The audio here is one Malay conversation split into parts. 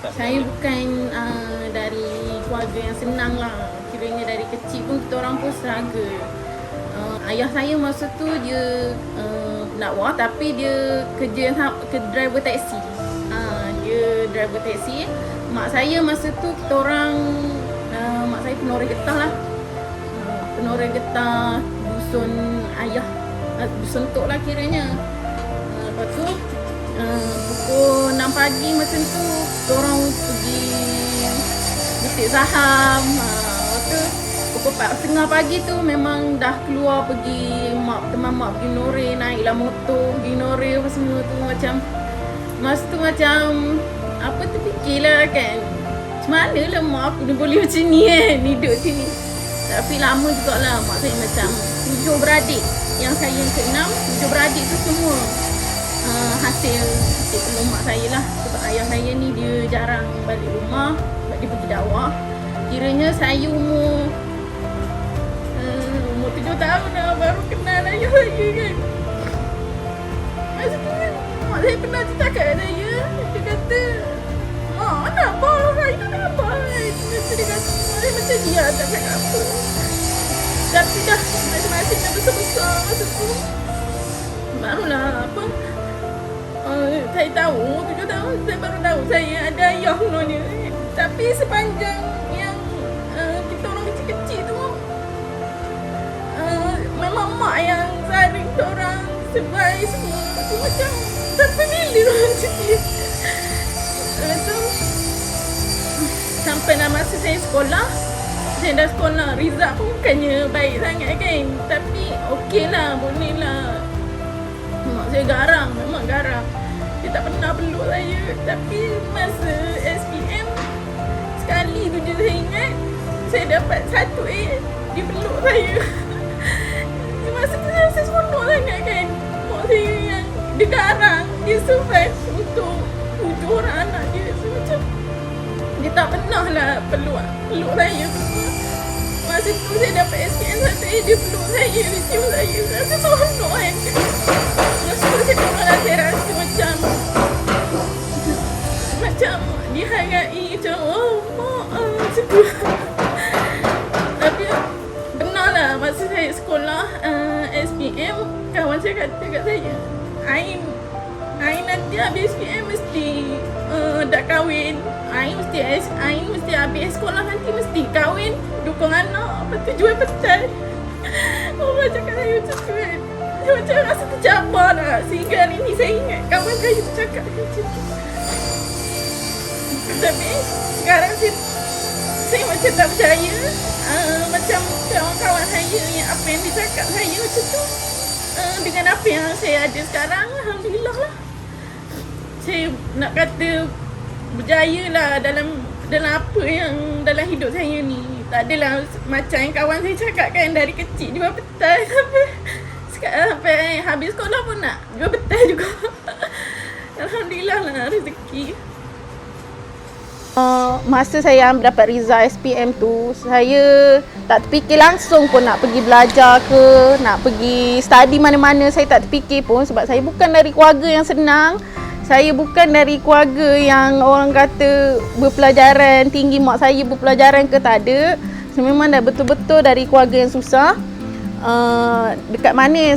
Saya bukan dari keluarga yang senang lah. Kiranya dari kecil pun kita orang pun struggle. Ayah saya masa tu dia pendakwah tapi dia kerja driver taksi. Dia driver taksi. Mak saya masa tu kita orang mak saya penoreh getah lah. Penoreh getah dusun ayah, dusun tok lah kiranya. Lepas tu pukul 6 pagi macam tu kita orang pergi butik saham. Lepas tu pukul 4:30 pagi tu memang dah keluar pergi teman mak pergi Noreh, naiklah motor pergi Noreh apa semua tu. Macam masa tu macam apa terfikirlah kan, macam mana lah mak aku ni boleh macam ni hidup sini. Tapi lama jugalah mak saya macam 7 beradik, yang saya yang ke-6, 7 beradik tu semua hasil tolong mak saya lah. Sebab ayah saya ni dia jarang balik rumah sebab dia pergi dakwah. Kiranya saya umur 7 tahun dah baru kenal ayah saya kan. Masa tu kan mak saya pernah cakap kat saya, dia kata, "Mak, nak apa? Saya nak apa?" Dia kata, saya macam dia tak cakap apa. Tapi dah masing-masing dah besar-besar masa tu. Barulah apa, saya tahu 7 tahun saya baru tahu saya ada ayah sebenarnya. Tapi sepanjang yang kita orang kecil-kecil tu memang mak yang saring kita orang survive semua tu, macam sampai bila macam ni. So sampai dah masa saya sekolah, saya dah sekolah, result pun bukannya baik sangat kan, tapi okey lah, boleh lah. Mak saya garang, memang garang. Dia tak pernah peluk saya. Tapi masa SPM, sekali tu je saya ingat, saya dapat 1A, dia peluk saya. Masa tu saya rasa seronok sangat kan. Mak saya yang dia garang, dia survive untuk 7 orang anak dia. So macam dia tak pernah lah peluk saya semua. Masa tu saya dapat SPM 1A, dia peluk saya, dia cium saya. Saya rasa seronok kan. Masa tu saya tengoklah, saya rasa macam dihargai, macam oh mak macam tu. Tapi benar lah, masa saya sekolah SPM, kawan saya kata kat saya, Ain nanti habis SPM mesti dah kahwin. Ain mesti habis sekolah nanti mesti kahwin, dukung anak, lepas tu jual petai. Orang cakap saya macam tu kan. Saya macam rasa tercabar lah. Sehingga hari ni saya ingat kawan saya tu cakap macam tu. Tapi sekarang saya macam tak percaya. Macam kawan-kawan saya yang apa yang dia cakap saya macam tu, dengan apa yang saya ada sekarang, alhamdulillah lah. Saya nak kata berjaya lah dalam apa yang dalam hidup saya ni. Tak adalah macam yang kawan saya cakap kan, dari kecil jual petai sampai habis sekolah pun nak jual petai juga. Alhamdulillah lah rezeki. Masa saya dapat result SPM tu, saya tak terfikir langsung pun nak pergi belajar ke, nak pergi study mana-mana. Saya tak terfikir pun sebab saya bukan dari keluarga yang senang. Saya bukan dari keluarga yang orang kata berpelajaran tinggi, mak saya berpelajaran ke, tak ada. Saya memang dah betul-betul dari keluarga yang susah. Dekat mana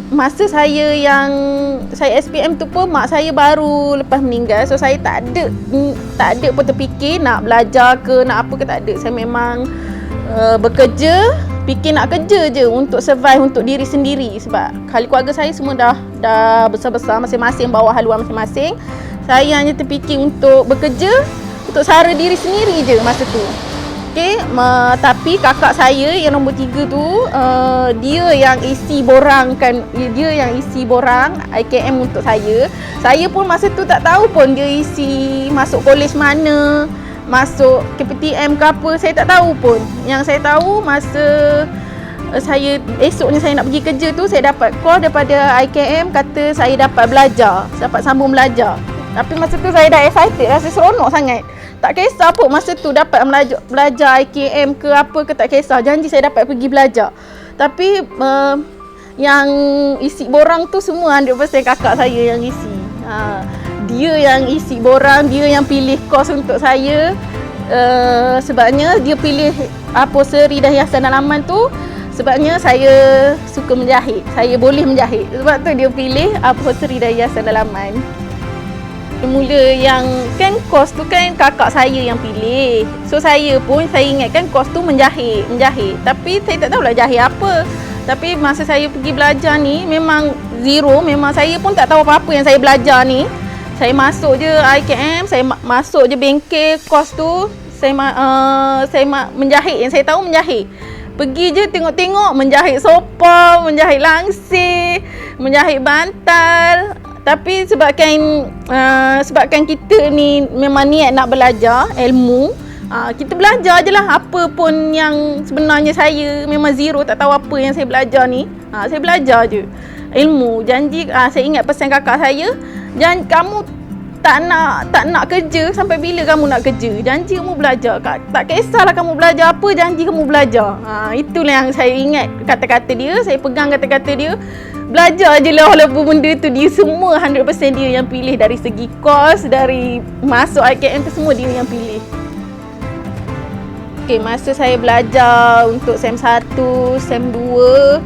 masa saya SPM tu pun mak saya baru lepas meninggal. So saya tak ada pun terfikir nak belajar ke, nak apa ke, tak ada. Saya memang bekerja, fikir nak kerja je untuk survive untuk diri sendiri. Sebab kali keluarga saya semua dah besar-besar, masing-masing bawa haluan masing-masing. Saya hanya terfikir untuk bekerja, untuk sara diri sendiri je masa tu. Okay, tapi kakak saya yang nombor 3 tu, dia yang isi borang IKM untuk saya. Saya pun masa tu tak tahu pun dia isi masuk kolej mana, masuk KPTM ke apa, saya tak tahu pun. Yang saya tahu masa esoknya saya nak pergi kerja tu, saya dapat call daripada IKM kata saya dapat belajar, dapat sambung belajar. Tapi masa tu saya dah excited, rasa seronok sangat. Tak kisah pun masa tu dapat belajar IKM ke apa ke, tak kisah. Janji saya dapat pergi belajar. Tapi yang isi borang tu semua 100% kakak saya yang isi. dia yang isi borang, dia yang pilih kos untuk saya. Sebabnya dia pilih upholstery dan hiasan dalaman tu sebabnya saya suka menjahit. Saya boleh menjahit. Sebab tu dia pilih upholstery dan hiasan dalaman. Mula yang kan kos tu kan kakak saya yang pilih. So saya pun saya ingatkan kos tu menjahit. Tapi saya tak tahulah jahit apa. Tapi masa saya pergi belajar ni memang zero, memang saya pun tak tahu apa-apa yang saya belajar ni. Saya masuk je IKM, saya masuk je bengkel kos tu, saya menjahit, yang saya tahu menjahit. Pergi je tengok-tengok, menjahit sofa, menjahit langsir, menjahit bantal. Tapi sebabkan kita ni memang niat nak belajar ilmu, kita belajar je lah. Apa pun yang sebenarnya saya memang zero, tak tahu apa yang saya belajar ni. Saya belajar je ilmu. Janji, saya ingat pesan kakak saya, jangan kamu tak nak kerja sampai bila kamu nak kerja. Janji kamu belajar. Tak kisahlah kamu belajar apa, janji kamu belajar. Itulah yang saya ingat kata-kata dia. Saya pegang kata-kata dia. Belajar je lah walaupun benda tu dia semua 100% dia yang pilih. Dari segi kos, dari masuk IKM tu semua dia yang pilih. Okay, masa saya belajar untuk SEM 1, SEM 2,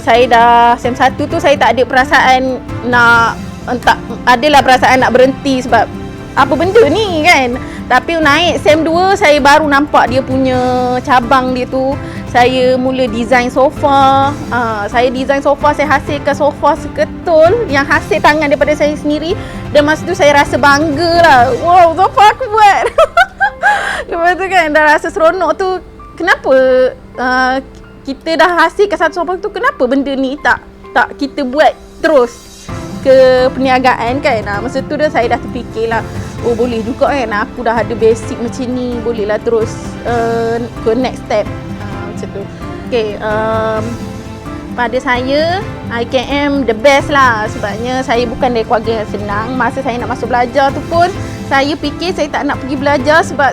saya dah SEM 1 tu saya tak ada perasaan adalah perasaan nak berhenti sebab apa benda ni kan. Tapi naik SEM 2 saya baru nampak dia punya cabang dia tu. Saya mula design sofa. Saya design sofa, saya hasilkan sofa seketul yang hasil tangan daripada saya sendiri. Dan masa tu saya rasa bangga lah. Wow, sofa aku buat. Lepas tu kan dah rasa seronok tu. Kenapa kita dah hasilkan satu sofa tu, kenapa benda ni tak kita buat terus ke perniagaan kan. Masa tu saya dah terfikir lah, oh boleh juga kan, aku dah ada basic macam ni, boleh lah terus ke next step. Macam tu. Okay, pada saya IKM the best lah. Sebabnya saya bukan dari keluarga yang senang. Masa saya nak masuk belajar tu pun saya fikir saya tak nak pergi belajar sebab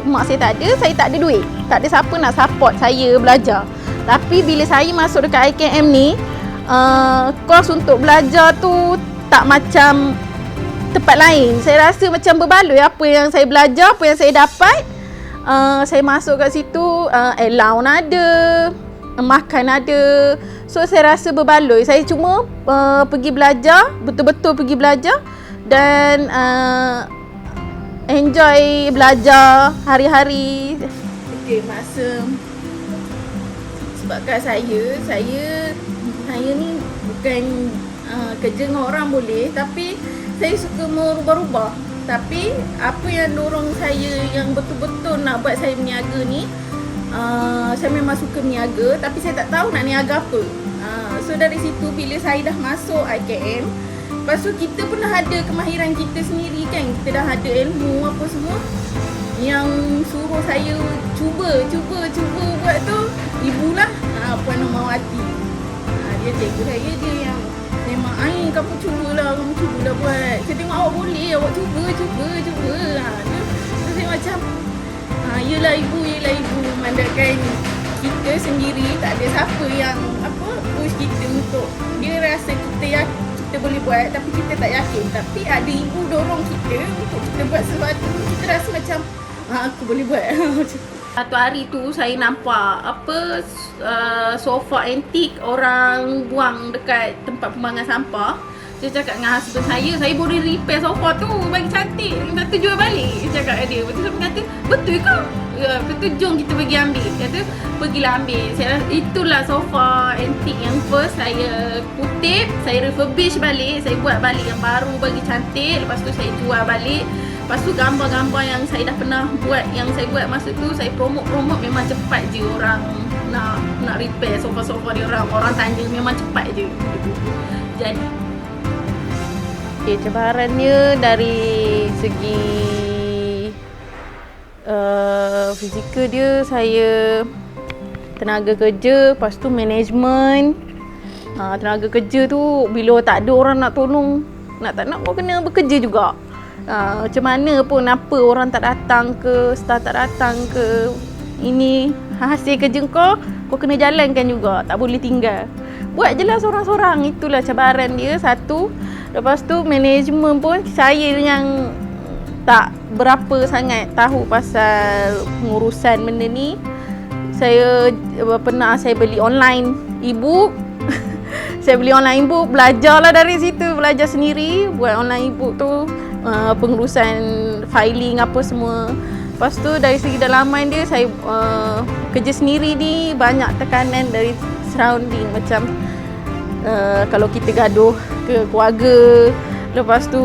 mak saya tak ada duit. Tak ada siapa nak support saya belajar. Tapi bila saya masuk dekat IKM ni, kos untuk belajar tu tak macam tempat lain. Saya rasa macam berbaloi apa yang saya belajar, apa yang saya dapat. Saya masuk kat situ, allowance ada, makan ada. So saya rasa berbaloi. Saya cuma pergi belajar, betul-betul pergi belajar dan enjoy belajar hari-hari. Okay, sebabkan saya ni bukan kerja dengan orang boleh, tapi saya suka merubah-rubah. Tapi apa yang dorong saya yang betul-betul nak buat saya berniaga ni, saya memang suka berniaga tapi saya tak tahu nak niaga apa. So dari situ bila saya dah masuk IKM, lepas tu kita pun dah ada kemahiran kita sendiri kan. Kita dah ada ilmu apa semua. Yang suruh saya cuba buat tu ibulah, Puan Normawati. Dia cikgu saya, dia yang memang kamu cubalah buat. Saya tengok awak boleh, awak cuba. Saya macam yelah ibu memandangkan kita sendiri tak ada siapa yang push kita untuk, dia rasa kita boleh buat tapi kita tak yakin. Tapi ada ibu dorong kita untuk kita buat sesuatu, kita rasa macam aku boleh buat. Satu hari tu saya nampak sofa antik orang buang dekat tempat pembuangan sampah. Saya cakap dengan husband saya boleh repair sofa tu bagi cantik, lepas tu jual balik. Saya cakap dengan dia. Lepas tu saya kata, betul ke? Lepas tu jom kita pergi ambil. Kata pergilah ambil. Saya rasa itulah sofa antik yang first saya kutip, saya refurbish balik, saya buat balik yang baru bagi cantik. Lepas tu saya jual balik. Lepas tu gambar-gambar yang saya dah pernah buat, yang saya buat masa tu, saya promote memang cepat je orang nak repair sofa-sofa dia orang tanya memang cepat je. Jadi cabarannya dari segi fizikal dia, saya tenaga kerja, lepas tu management. Tenaga kerja tu bila tak ada orang nak tolong, nak tak nak kau kena bekerja juga. Macam mana pun, apa orang tak datang ke, staff tak datang ke, ini hasil kerja kau kena jalankan juga, tak boleh tinggal. Buat je lah sorang-sorang. Itulah cabaran dia satu. Lepas tu management pun saya yang tak berapa sangat tahu pasal pengurusan benda ni. Saya beli online e-book. Saya beli online e-book, belajarlah dari situ, belajar sendiri buat online e-book tu, pengurusan filing apa semua. Lepas tu dari segi dalaman dia, saya kerja sendiri ni banyak tekanan dari surrounding, macam kalau kita gaduh ke keluarga, lepas tu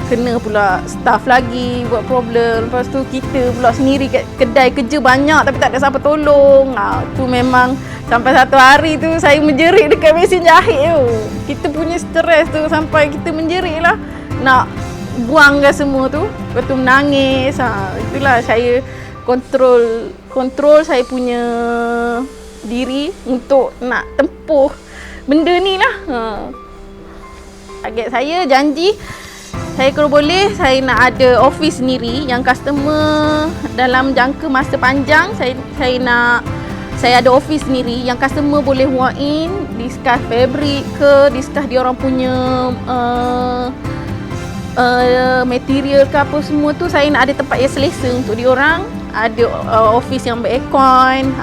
kena pula staff lagi buat problem, lepas tu kita pula sendiri kat kedai kerja banyak tapi tak ada siapa tolong. Tu memang sampai satu hari tu saya menjerit dekat mesin jahit tu. Kita punya stres tu sampai kita menjerit lah nak buangkan semua tu, lepas tu menangis. Itulah saya kontrol saya punya diri untuk nak tempuh benda ni lah. Target saya, janji saya kalau boleh saya nak ada office sendiri yang customer dalam jangka masa panjang. Saya ada office sendiri yang customer boleh walk in, discuss fabric ke, discuss dia orang punya material ke apa semua tu. Saya nak ada tempat yang selesa untuk dia orang, ada office yang ber-aircon.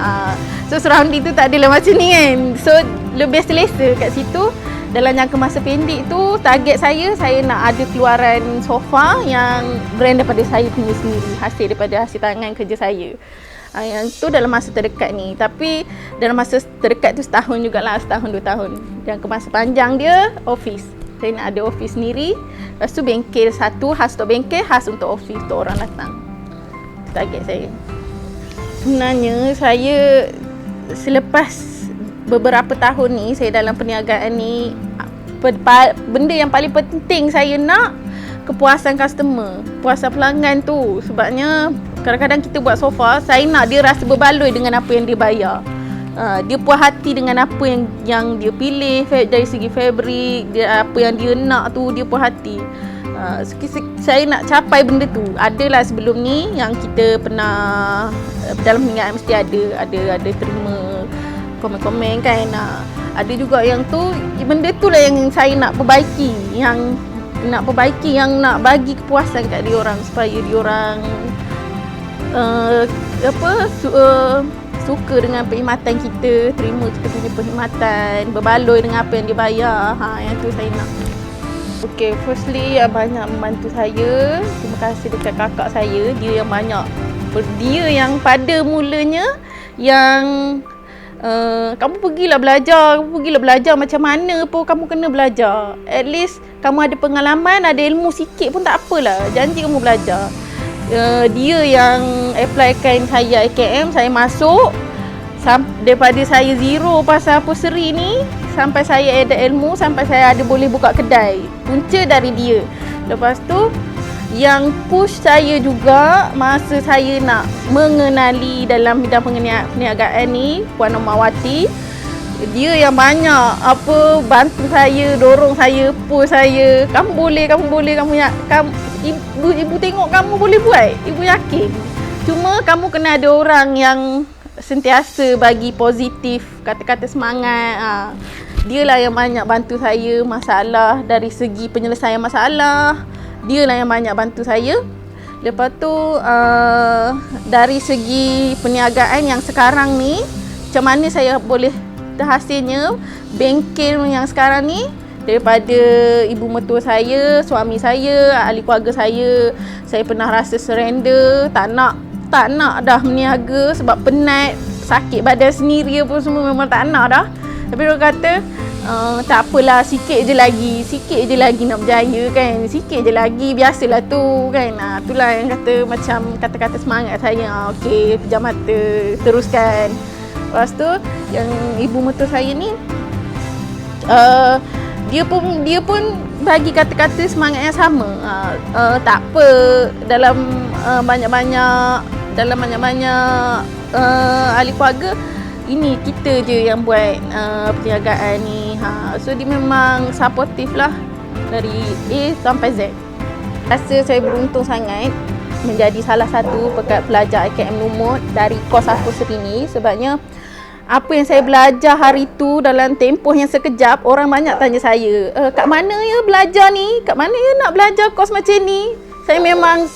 So surrounding tu tak adalah macam ni kan, so lebih selesa kat situ. Dalam jangka masa pendek tu, target saya nak ada keluaran sofa yang brand daripada saya punya sendiri, hasil daripada hasil tangan kerja saya. Yang tu dalam masa terdekat ni. Tapi dalam masa terdekat tu setahun jugalah, setahun 2 tahun. Jangka masa panjang dia office. Saya nak ada office sendiri. Lepas tu bengkel satu, khas untuk bengkel, khas untuk office, untuk orang datang. Itu target saya. Sebenarnya saya selepas beberapa tahun ni saya dalam perniagaan ni, benda yang paling penting saya nak kepuasan customer, kepuasan pelanggan tu. Sebabnya kadang-kadang kita buat sofa, saya nak dia rasa berbaloi dengan apa yang dia bayar. Dia puas hati dengan apa yang dia pilih dari segi fabric, apa yang dia nak tu dia puas hati. Saya nak capai benda tu. Adalah sebelum ni yang kita pernah dalam perniagaan mesti ada terima komen-komen kan. Ada juga yang tu, benda tu lah yang saya nak perbaiki, yang nak bagi kepuasan kat dia orang, supaya dia orang suka dengan perkhidmatan kita, terima kita punya perkhidmatan, berbaloi dengan apa yang dia bayar. Yang tu saya nak. Okay, firstly banyak membantu saya. Terima kasih dekat kakak saya, dia yang pada mulanya yang kamu pergilah belajar macam mana pun kamu kena belajar. At least kamu ada pengalaman, ada ilmu sikit pun tak apalah. Janji kamu belajar. Dia yang applykan saya IKM, saya masuk. Daripada saya zero pasal upholstery ni, sampai saya ada ilmu, sampai saya ada boleh buka kedai. Punca dari dia. Lepas tu yang push saya juga masa saya nak mengenali dalam bidang perniagaan ni, Puan Nomawati. Dia yang banyak bantu saya, dorong saya, push saya. Ibu tengok kamu boleh buat. Ibu yakin. Cuma kamu kena ada orang yang sentiasa bagi positif, kata-kata semangat. Dialah yang banyak bantu saya masalah, dari segi penyelesaian masalah. Dialah yang banyak bantu saya. Lepas tu dari segi perniagaan yang sekarang ni, macam mana saya boleh terhasilnya bengkel yang sekarang ni, daripada ibu mertua saya, suami saya, ahli keluarga saya pernah rasa surrender, tak nak dah meniaga sebab penat, sakit badan sendiri apa semua, memang tak nak dah. Tapi dia kata tak apalah, sikit je lagi nak berjaya kan, sikit je lagi, biasalah tu kan. Itulah yang kata macam kata-kata semangat saya. Okey, pejam mata, teruskan. Lepas tu yang ibu mertua saya ni, dia pun bagi kata-kata semangat yang sama. Tak apa, dalam banyak-banyak ahli keluarga, ini kita je yang buat perniagaan ni. So dia memang supportive lah dari A sampai Z. Rasa saya beruntung sangat menjadi salah satu pelajar IKM Lumut dari kos upholstery ni, sebabnya apa yang saya belajar hari tu dalam tempoh yang sekejap, orang banyak tanya saya, kat mana ya belajar ni? Kat mana ya nak belajar kos macam ni? Saya memang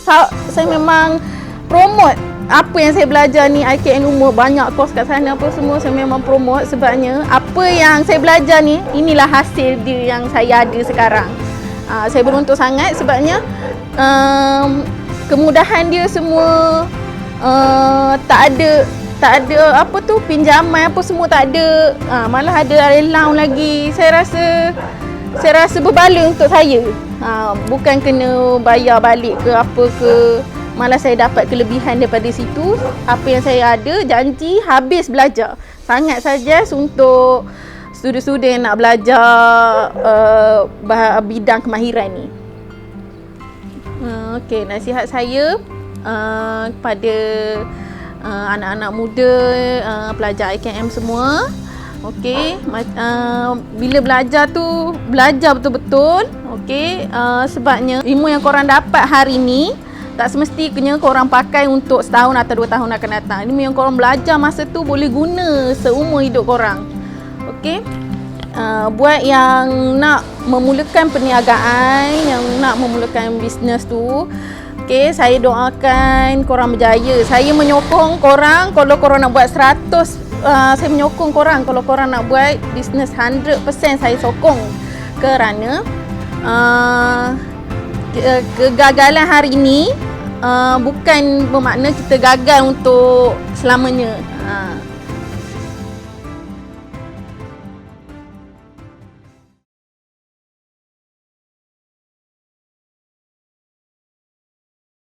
promote apa yang saya belajar ni. IKN Umur banyak kos kat sana apa semua, saya memang promote sebabnya apa yang saya belajar ni, inilah hasil dia yang saya ada sekarang. Saya beruntung sangat sebabnya kemudahan dia semua, tak ada apa tu, pinjaman apa semua tak ada. Malah ada allowance lagi. Saya rasa berbala untuk saya. Bukan kena bayar balik ke apa ke. Malah saya dapat kelebihan daripada situ. Apa yang saya ada, janji habis belajar. Sangat suggest untuk student-student yang nak belajar bidang kemahiran ni. Okey, nasihat saya kepada anak-anak muda, pelajar IKM semua. Okey, bila belajar tu, belajar betul-betul. Okey, sebabnya ilmu yang korang dapat hari ni tak semestinya korang pakai untuk setahun atau 2 tahun akan datang. Ilmu yang korang belajar masa tu boleh guna seumur hidup korang. Okey, buat yang nak memulakan perniagaan, yang nak memulakan bisnes tu, okey, saya doakan korang berjaya. Saya menyokong korang kalau korang nak buat 100, saya menyokong korang kalau korang nak buat bisnes 100%, saya sokong. Kerana kegagalan hari ini bukan bermakna kita gagal untuk selamanya.